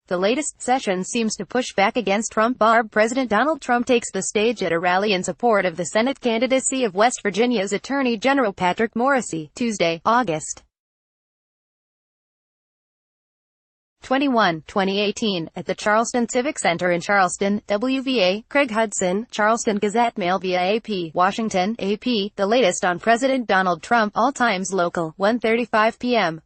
The latest session seems to push back against Trump. Barb. President Donald Trump takes the stage at a rally in support of the Senate candidacy of West Virginia's Attorney General Patrick Morrisey, Tuesday, August 21, 2018, at the Charleston Civic Center in Charleston, WVA. Craig Hudson, Charleston Gazette Mail via AP, Washington, AP, the latest on President Donald Trump, all times local, 1:35 p.m.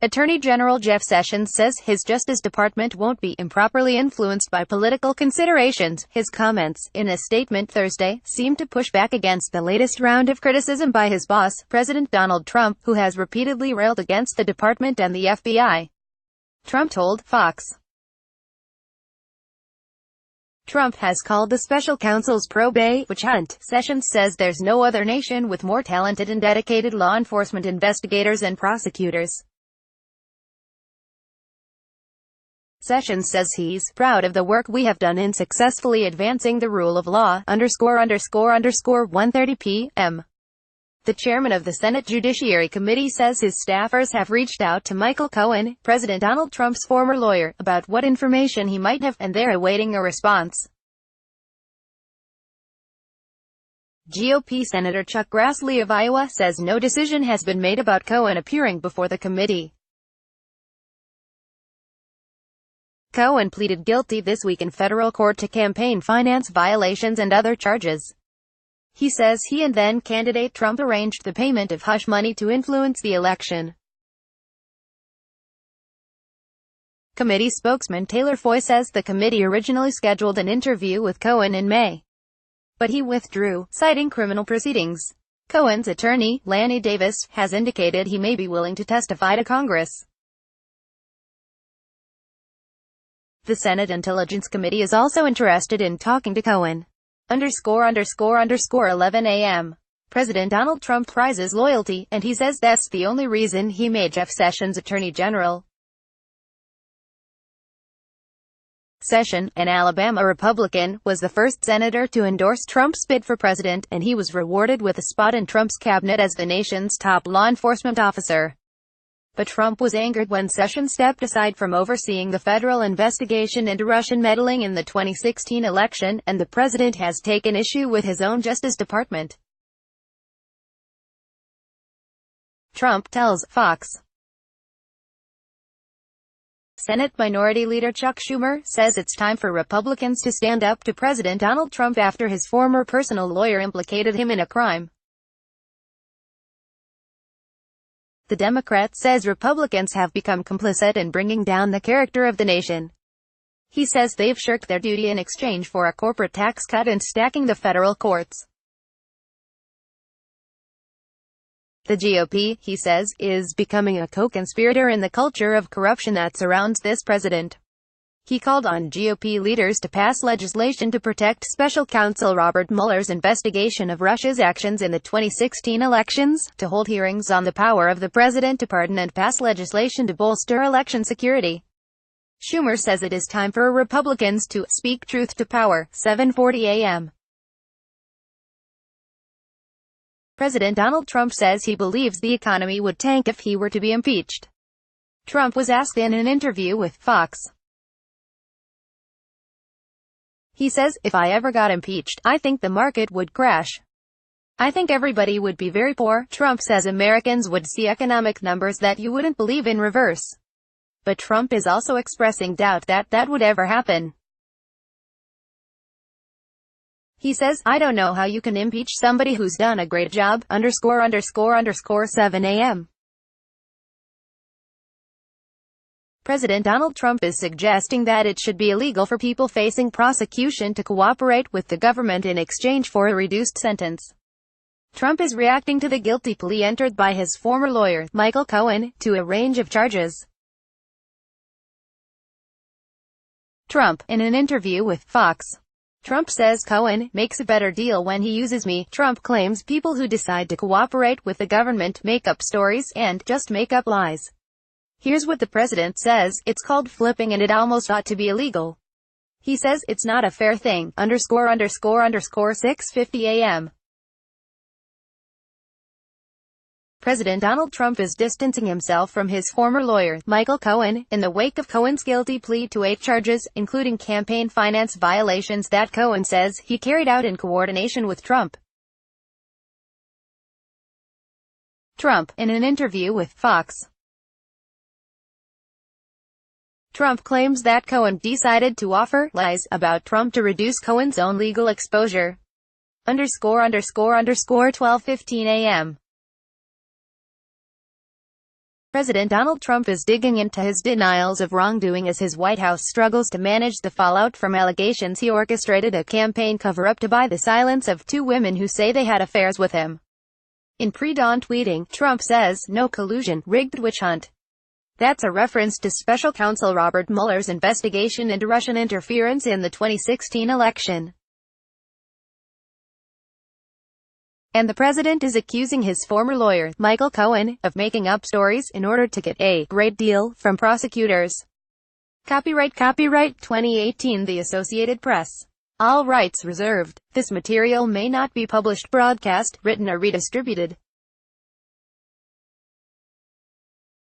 Attorney General Jeff Sessions says his Justice Department won't be improperly influenced by political considerations. His comments, in a statement Thursday, seemed to push back against the latest round of criticism by his boss, President Donald Trump, who has repeatedly railed against the department and the FBI. Trump told Fox. Trump has called the special counsel's probe a witch hunt. Sessions says there's no other nation with more talented and dedicated law enforcement investigators and prosecutors. Sessions says he's proud of the work we have done in successfully advancing the rule of law, _____, 1:30 p.m. The chairman of the Senate Judiciary Committee says his staffers have reached out to Michael Cohen, President Donald Trump's former lawyer, about what information he might have, and they're awaiting a response. GOP Senator Chuck Grassley of Iowa says no decision has been made about Cohen appearing before the committee. Cohen pleaded guilty this week in federal court to campaign finance violations and other charges. He says he and then-candidate Trump arranged the payment of hush money to influence the election. Committee spokesman Taylor Foy says the committee originally scheduled an interview with Cohen in May, but he withdrew, citing criminal proceedings. Cohen's attorney, Lanny Davis, has indicated he may be willing to testify to Congress. The Senate Intelligence Committee is also interested in talking to Cohen. ____, 11 a.m. President Donald Trump prizes loyalty, and he says that's the only reason he made Jeff Sessions Attorney General. Sessions, an Alabama Republican, was the first senator to endorse Trump's bid for president, and he was rewarded with a spot in Trump's cabinet as the nation's top law enforcement officer. But Trump was angered when Sessions stepped aside from overseeing the federal investigation into Russian meddling in the 2016 election, and the president has taken issue with his own Justice Department. Trump tells Fox. Senate Minority Leader Chuck Schumer says it's time for Republicans to stand up to President Donald Trump after his former personal lawyer implicated him in a crime. The Democrat says Republicans have become complicit in bringing down the character of the nation. He says they've shirked their duty in exchange for a corporate tax cut and stacking the federal courts. The GOP, he says, is becoming a co-conspirator in the culture of corruption that surrounds this president. He called on GOP leaders to pass legislation to protect Special Counsel Robert Mueller's investigation of Russia's actions in the 2016 elections, to hold hearings on the power of the president to pardon and pass legislation to bolster election security. Schumer says it is time for Republicans to speak truth to power, 7:40 a.m. President Donald Trump says he believes the economy would tank if he were to be impeached. Trump was asked in an interview with Fox. He says, if I ever got impeached, I think the market would crash. I think everybody would be very poor. Trump says Americans would see economic numbers that you wouldn't believe in reverse. But Trump is also expressing doubt that that would ever happen. He says, I don't know how you can impeach somebody who's done a great job, ____, 7 a.m. President Donald Trump is suggesting that it should be illegal for people facing prosecution to cooperate with the government in exchange for a reduced sentence. Trump is reacting to the guilty plea entered by his former lawyer, Michael Cohen, to a range of charges. Trump, in an interview with Fox. Trump says Cohen makes a better deal when he uses me. Trump claims people who decide to cooperate with the government make up stories and just make up lies. Here's what the president says, it's called flipping and it almost ought to be illegal. He says, it's not a fair thing, ____, 6:50 a.m. President Donald Trump is distancing himself from his former lawyer, Michael Cohen, in the wake of Cohen's guilty plea to 8 charges, including campaign finance violations that Cohen says he carried out in coordination with Trump. Trump, in an interview with Fox. Trump claims that Cohen decided to offer lies about Trump to reduce Cohen's own legal exposure. ____12:15 a.m. President Donald Trump is digging into his denials of wrongdoing as his White House struggles to manage the fallout from allegations he orchestrated a campaign cover-up to buy the silence of 2 women who say they had affairs with him. In pre-dawn tweeting, Trump says, "No collusion, rigged witch hunt." That's a reference to special counsel Robert Mueller's investigation into Russian interference in the 2016 election. And the president is accusing his former lawyer, Michael Cohen, of making up stories in order to get a great deal from prosecutors. Copyright 2018 The Associated Press. All rights reserved. This material may not be published, broadcast, written or redistributed.